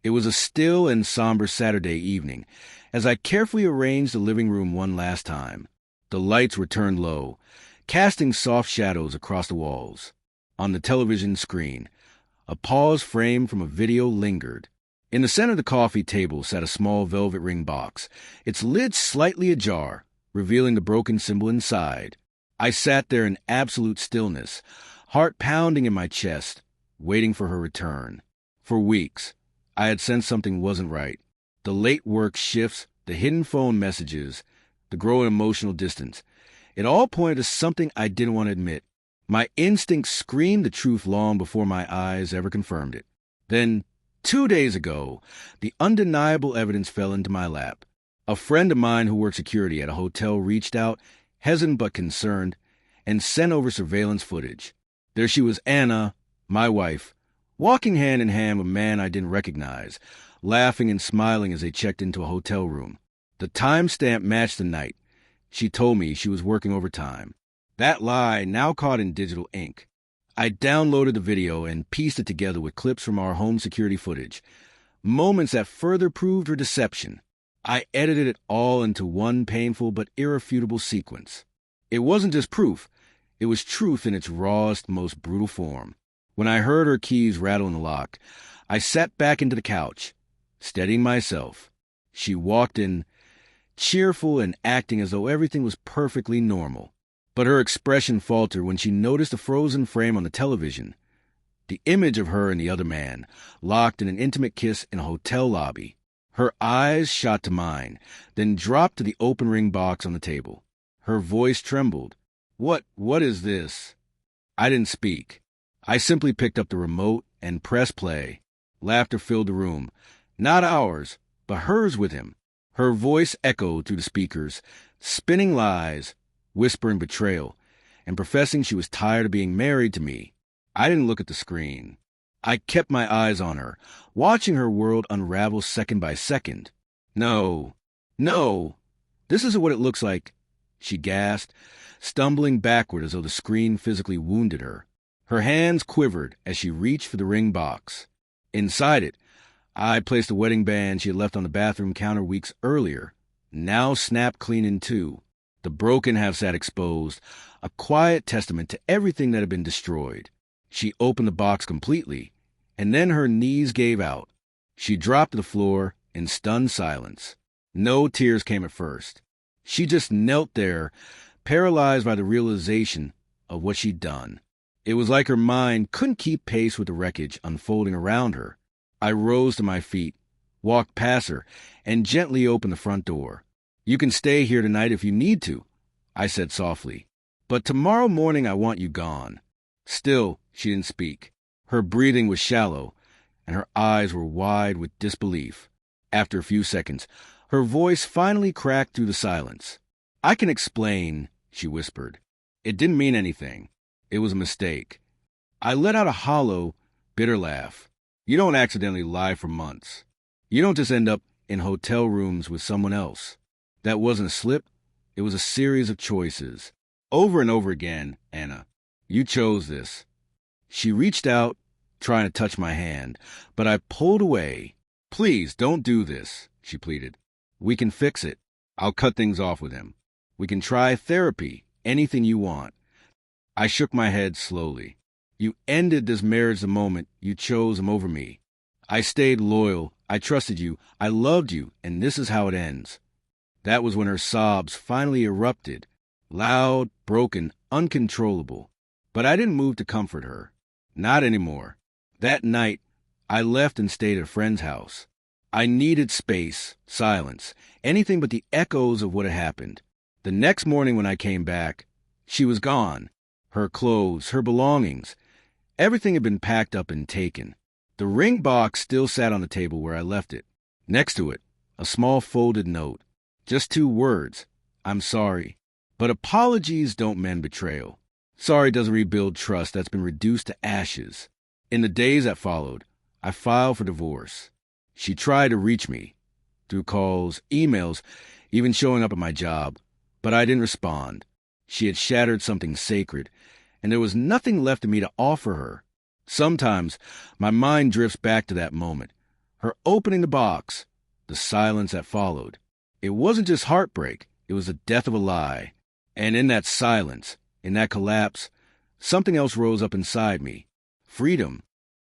It was a still and somber Saturday evening as I carefully arranged the living room one last time. The lights were turned low, casting soft shadows across the walls. On the television screen, a pause frame from a video lingered. In the center of the coffee table sat a small velvet ring box, its lid slightly ajar, revealing the broken symbol inside. I sat there in absolute stillness, heart pounding in my chest, waiting for her return. For weeks, I had sensed something wasn't right. The late work shifts, the hidden phone messages, the growing emotional distance. It all pointed to something I didn't want to admit. My instincts screamed the truth long before my eyes ever confirmed it. Then, 2 days ago, the undeniable evidence fell into my lap. A friend of mine who worked security at a hotel reached out, hesitant but concerned, and sent over surveillance footage. There she was, Anna, my wife, walking hand in hand with a man I didn't recognize, laughing and smiling as they checked into a hotel room. The timestamp matched the night. She told me she was working overtime. That lie now caught in digital ink. I downloaded the video and pieced it together with clips from our home security footage, moments that further proved her deception. I edited it all into one painful but irrefutable sequence. It wasn't just proof. It was truth in its rawest, most brutal form. When I heard her keys rattle in the lock, I sat back into the couch, steadying myself. She walked in, cheerful and acting as though everything was perfectly normal. But her expression faltered when she noticed the frozen frame on the television. The image of her and the other man, locked in an intimate kiss in a hotel lobby. Her eyes shot to mine, then dropped to the open ring box on the table. Her voice trembled. What is this? I didn't speak. I simply picked up the remote and pressed play. Laughter filled the room. Not ours, but hers with him. Her voice echoed through the speakers, spinning lies, whispering betrayal, and professing she was tired of being married to me. I didn't look at the screen. I kept my eyes on her, watching her world unravel second by second. No, this isn't what it looks like, she gasped, stumbling backward as though the screen physically wounded her. Her hands quivered as she reached for the ring box. Inside it, I placed the wedding band she had left on the bathroom counter weeks earlier, now snapped clean in two. The broken half sat exposed, a quiet testament to everything that had been destroyed. She opened the box completely, and then her knees gave out. She dropped to the floor in stunned silence. No tears came at first. She just knelt there, paralyzed by the realization of what she'd done. It was like her mind couldn't keep pace with the wreckage unfolding around her. I rose to my feet, walked past her, and gently opened the front door. You can stay here tonight if you need to, I said softly. But tomorrow morning I want you gone. Still, she didn't speak. Her breathing was shallow, and her eyes were wide with disbelief. After a few seconds, her voice finally cracked through the silence. I can explain, she whispered. It didn't mean anything. It was a mistake. I let out a hollow, bitter laugh. You don't accidentally lie for months. You don't just end up in hotel rooms with someone else. That wasn't a slip. It was a series of choices. Over and over again, Anna. You chose this. She reached out, trying to touch my hand, but I pulled away. Please, don't do this, she pleaded. We can fix it. I'll cut things off with him. We can try therapy, anything you want. I shook my head slowly. You ended this marriage the moment you chose him over me. I stayed loyal. I trusted you. I loved you, and this is how it ends. That was when her sobs finally erupted, loud, broken, uncontrollable. But I didn't move to comfort her. Not anymore. That night, I left and stayed at a friend's house. I needed space, silence, anything but the echoes of what had happened. The next morning when I came back, she was gone. Her clothes, her belongings, everything had been packed up and taken. The ring box still sat on the table where I left it. Next to it, a small folded note. Just 2 words. I'm sorry. But apologies don't mend betrayal. Sorry doesn't rebuild trust that's been reduced to ashes. In the days that followed, I filed for divorce. She tried to reach me, through calls, emails, even showing up at my job, but I didn't respond. She had shattered something sacred, and there was nothing left of me to offer her. Sometimes my mind drifts back to that moment, her opening the box, the silence that followed. It wasn't just heartbreak, it was the death of a lie. And in that silence, in that collapse, something else rose up inside me. Freedom.